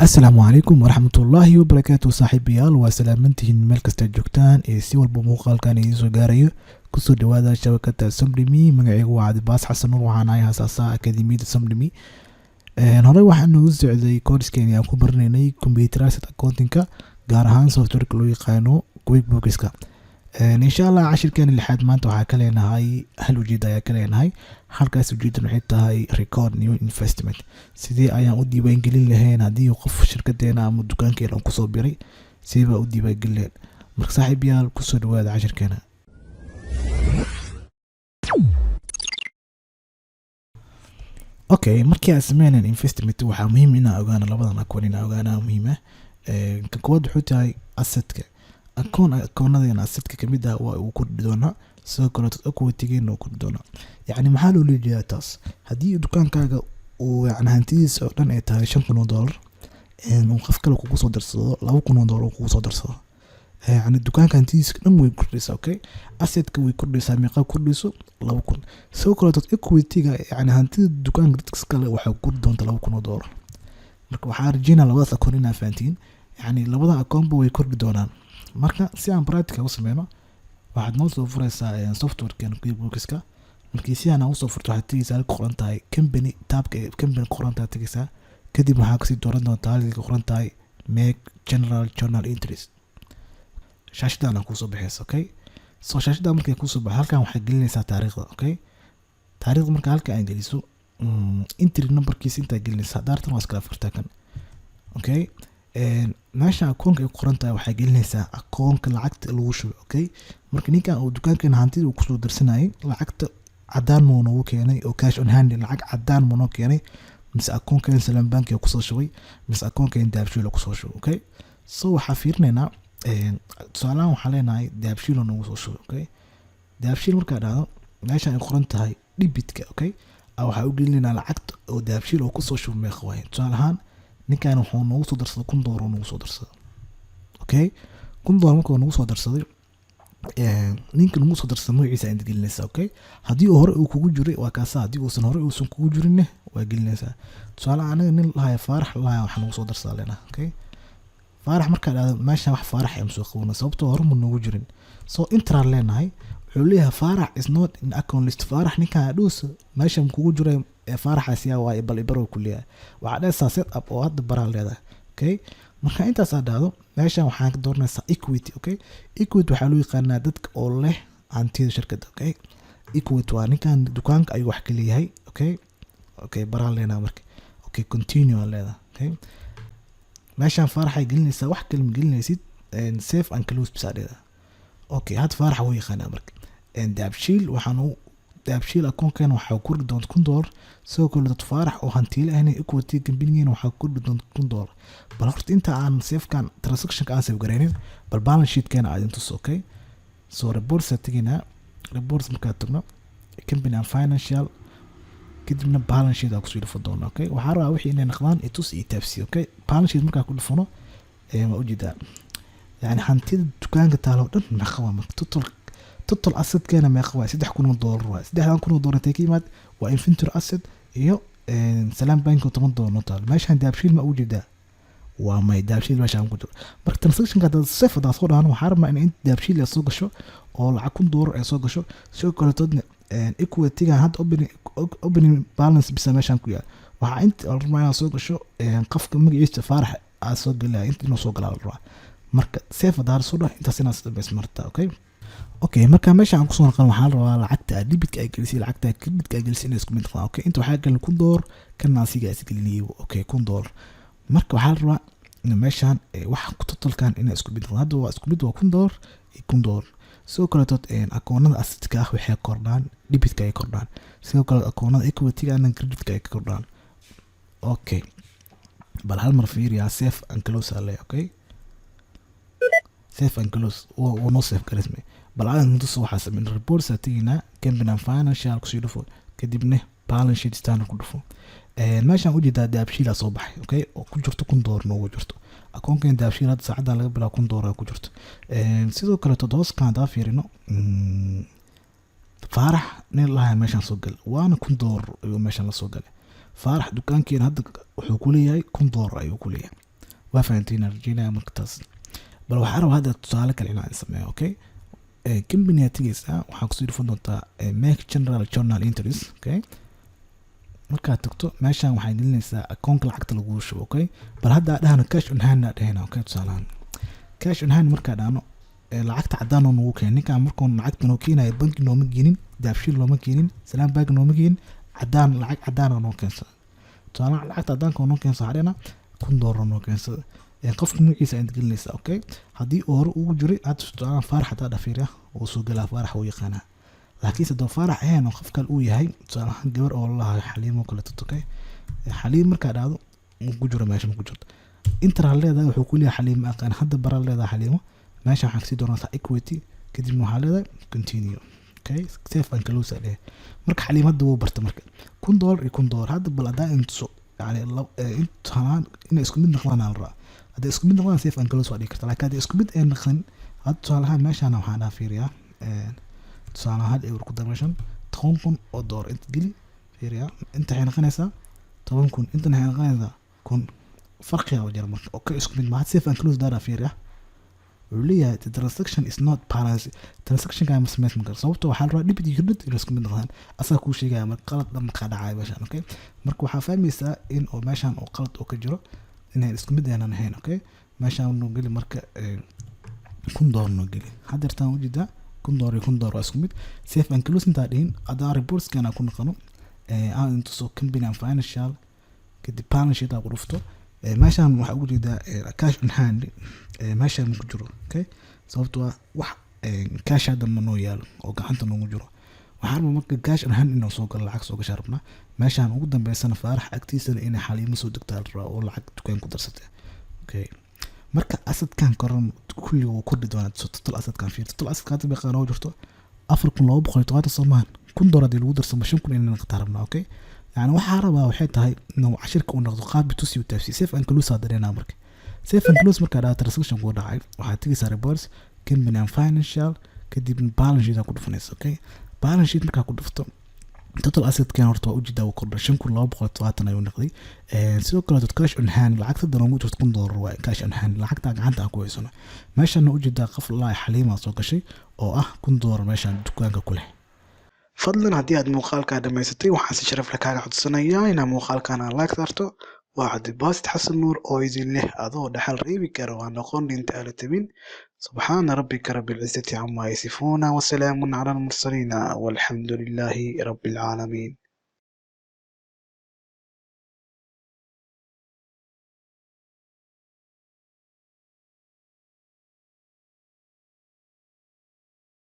asalaamu calaykum waraxmatullaahi wabarakaatu saaxiibayaal waa salaamantihiin meel kasta joogtaan ee si walba muuqaalkan idiin soo gaarayo kusoo dhawaada shabakada samdhimi magacaygu waa cabdibaas xasan nuur waxaan ahay aasaasaha akademiyada samdhimi horey waxaan noogu socday koodhskeeni aan ku baranaynay computer asset accounting-ka gaar ahaan softwareka loo yaqaano QuickBooks-ka insha allah cashirkeena lixaad maanta waxaa ka leenahay hal ujeeda ayaa ka leenahay halkaas ujeedan waxay tahay record new investment sidee ayaan u diiwaangelin lahayn haddii qof shirkadeena ama dukaankeena uu kusoo biray sidee baa u diiwaangelin lahayn marka saaxiibayaal kusoo dhawaada cashirkeena okay markii aan sameynay investment waxaa muhiim inaan ogaano labadan akoon inaan ogaana muhiim ah kan koowaad wuxuu tahay assetka akoonadeen assetka kamid ah waa uu kordhi doonaa sidoo kale equity-geena uu kordhi doonaa yacni maxaa loo leeyahay taas haddii dukaankaaga uu yacni hantidiisa oo dhan ay tahay $5,000 uu qof kale kugu soo darsado $2,000 uu kugu soo darsado yacni dukaanka hantidiisa dhan way kordhaysaa okay assetka way kordhaysaa meeqa kordhayso $2,000 sidoo kale equity-ga yacni hantida dukaanka dadka kale waxay kordhi doontaa $2,000 marka waxaa rajaynaa labadaas akoon inaa fahantiin yacni labada akoonba way kordhi doonaan marka si aan practical u sameyno waxaad noo soo furaysaa softwarekan QuickBooks-ka markii si aan u soo furto waxaad tegaysaa ku qoran tahay company tabka company ku qoran tahay tegaysaa kadib waxaa kasii dooran doontaa halka ku qoran tahay make general journal entries shaashadan ku soo baxaysa okay soo shaashadan markay ku soo baxo halkan waxaad gelinaysaa taariikhda okay taariikhda marka halka aan geliso entry numberkiisa inta gelinaysaa daartan waa iska furtaa kan okay meesha akoonka ay ku qoran tahay waxaa gelinaysaa akoonka lacagta lagu shubo okay marka ninkan uu dukaankan hantida uu kusoo darsanayay lacagta cadaan muu noogu keenay oo cash on hand lacag cadaan muu noo keenay mise akoonkan Salam Bank ee kusoo shubay mise akoonkan Dahabshiil kusoo shubay okay so waxaa fiirinaynaa tusaalahan waxaa leenahay Dahabshiil noogu soo shubay okay Dahabshiil markaa dhahdo meesha ay qoran tahay debitka okay waxaa u gelinaynaa lacagta oo Dahabshiil oo kusoo shubay meeqa waaye tusaalahan ninkan wuxuu noogu soo darsaday $1,000 noogu soo darsaday okay $1,000 markuu noogu soo darsaday ninkan noogu soo darsaday magaciisa aad gelinaysaa okay haddii hore uu kugu jiray waa kaasa haddii uusan hore uusan kugu jirin waa gelinaysaa tusaale anaga nin lahayo Faarax lahayo waxa noogu soo darsaday leena okay Faarax markaa dhahdo meesha wax Faarax ay soo qabana sababtoo hore ma noogu jirin so intra leenahay wuxuu leeyahay Faarax is not in account list Faarax ninkan dhuus meesha kugu jiray Faaraxaasi waa bal ibaro kulliya waxa dhaysaa set up oo hadda baraa leedahay okay marka intaas aad dhahdo meesha waxaan ka dooranaysaa equity okay equity waxaa loo yaqaanaa dadka oo leh hantida shirkadda okay equity waa ninkan dukaanka ayuu wax ka leeyahay okay baraa leena marka okay continue leedahay okay meeshaan Faarax ay gelinaysaa wax kale ma gelinaysid save and close bisaadada okay had Faarax wuu yaqaanaa marka Dahabshiil waxaan Dahabshiil akoonkan waxaa kordhi doonta $1,000 sidoo kale dad Faarax oo hantiile ahna equity company-geena waxaa kordhi doonta $1,000 bal horta inta aan safekan transaction-ka aan save gareynin bal balance sheet-keena aad intus okay so reports atigina reports markaa tagno company and financial kadibna balance sheet aa kusoo dhufan doona okay waxaa rabaa wixii inay noqdaan itus iyo taabsi okay balance sheet markaa ku dhufano ma ujeedaa yani hantida dukaanka taalo dhan meeqa waa marka total asset keena meeqa waa $3,000 waa $3,000 intee ka yimaad waa inventory asset iyo Salam Bank oo $10 taal meeshaan Dahabshiil ma ujeedaa waa may Dahabshiil meeshaan ku jiro marka transaction-ka dad safada soo dhahan waxaa rabaa in Dahabshiil ay soo gasho oo lacag $1,000 ay soo gasho sidoo kale toodna equity-ga had opening balance bisa meeshaan ku yaal waxaa inta rabaa soo gasho qofka magaciisa Faarax aa soo galay inta inuu soo galaa rabaa marka safada soo dhahan intaas inaad sameys marta okay marka meesha aan ku soo noqon waxaan rabaa lacagta debitka ay gelisay lacagta creditka ay gelisay inay isku mid noqdaan okay inta waxaa galin $1,000 kana asiga is gelinayo okay $1,000 marka waxaan rabaa in meeshaan wax ku totalkan inay isku mid noqdaan hadda waa isku mid waa $1,000 iyo $1,000 sidoo kale akoonada assetka ah waxay kordhaan debitka ay kordhaan sidoo kale akoonada equity-ga iyo creditka ay kordhaan okay bal hal mar fiiriya save and close ale okay save and close oo no save garisme bal aan inta soo xasamin reports atigina company and financial kusoo dhufo kadibna balance sheet staan ku dhufo meeshaan u jeedaa Dahabshiil soo baxay okay oo ku jirto $1,000 noogu jirto akoonkan Dahabshiil hadda saacada laga bilaabo $1,000 ku jirto sidoo kale todooskan daa fiirino Faarax nin lahayn meeshaan soo gal waana $1,000 ayuu meeshaan la soo galay Faarax dukaankiina hadda wuxuu ku leeyahay $1,000 ayuu ku leeyahay وفهمتين رجينا مركز بل وحارب هذا تصالك العناء نسميه أوكي كم بنية تيجيسا وحاكسير فندوتا make general journal entries أوكي markaad tagto meeshaan waxay gelinaysaa akoonka lacagta lagu shubo okay bal hadda dhahana cash on hand dhahayna okay tusaalaan cash on hand markaa dhahno lacagta cadaan oo nagu keenay ninka markuu lacagta noo keenay banki nooma geenin daabshil nooma keenin salaam bank nooma geenin cadaan lacag cadaan oo noo keensa tusaalaan lacagta cadaanka oo noo keensa hadana $1 noo keensa qofka magaciisa aad gelinaysaa okay hadii oo hore ugu jiray aad tusaalaan Faarax hada dhafiira oo soo galaa Faarax oo yaqaana laakiin sidoo Faarax ahaan oo qof kale uu yahay tusaalaan gabar oo la Xaliimo kala tutokay Xaliim markaa dhacdo ugu jiro meesha ugu jirto inta leedahay wuxuu ku leeyahay Xaliim aqaan hadda baral leedahay Xaliimo meesha waxa si doontaa equity kadib waxa leedahay continue okay safe and close ale marka Xaliim hadda uu barta marka $1 iyo $1 hadda bal adaa intu yani intaan in isku mid noqdaan aan raa hada isku mid noqdaan safe and close waa dhigi kartaa laakiin hada isku mid ay noqon hadda tusaalaan meeshaan waxaan fiiriyaa tusaalaan hal euro ku damashan $10,000 inta geli fiiriya inta waxay noqonaysaa 10,000 inta waxay noqonaysaa kun farqiga oo jira marka okay isku mid ma safe and close dara fiiriya really the transaction is not balance transaction ka ma sameysman karo sababtoo waxa la rabaa debit iyo credit inay isku mid noqdaan asaa ku sheegaya marka qalad dhan ka dhacay meeshaan okay marka waxa fahmaysaa in oo meeshaan oo qalad oo ka jiro inay isku mid aanan ahayn okay meeshaan uu geli marka $1 noo geli hadartaan wajida $1 waa isku mid safe and close inta dhihin adaa reports kana ku noqono aan inta soo company and financial kadib balance sheet ku dhufto meeshaan waxa ugu jeedaa cash on hand meeshaan ku jiro okay sababtoo wax cash hada ma noo yaalo oo gacanta noogu jiro waxaan marka cash on hand inuu soo gal lacag soo gashaa rabnaa meeshaan ugu dambeysana Faarax agtiisana inay Xaliimo soo degtaa oo lacag dukaan ku darsatay okay marka asadkan koran kulli uu ku dhidwana total asadkan fiir total asadka hadda bay qaano jirto $4,270 Soomaan $1 hadii lagu darsamo $5,000 inaan qaatarna okay يعني waxa rabaa waxay tahay inuu cashirka u noqdo qaab tusi u tafsiir safe and close hadarena marka safe and close marka data transaction ku dhacay waxa tigisa reports company and financial kadib balance sheet ku dhufanayso okay balance sheet marka ku dhufto total asset kan horta u jida ku kordhay $5,270 ayuu noqday sidoo kale cash on hand lacagta daran ugu jirto $1 waa cash on hand lacagta gacanta ku haysano meeshana u jida qof la Xaliima soo gashay oo ah $1 meeshan dukaanka ku leh fadlan haddii aad muuqaalka dhamaysatay waxaan si sharaf leh kaaga codsanayaa inaad muuqaalkan like saarto waa Cabdi Baasit Xasan Nuur oo idin leh adoo dhaxal reebi kara waa noqon inta ala tabin subxaana rabbika rabbil izzati amma yasifuuna wa salaamun ala al mursaliin walhamdulillahi rabbil aalamiin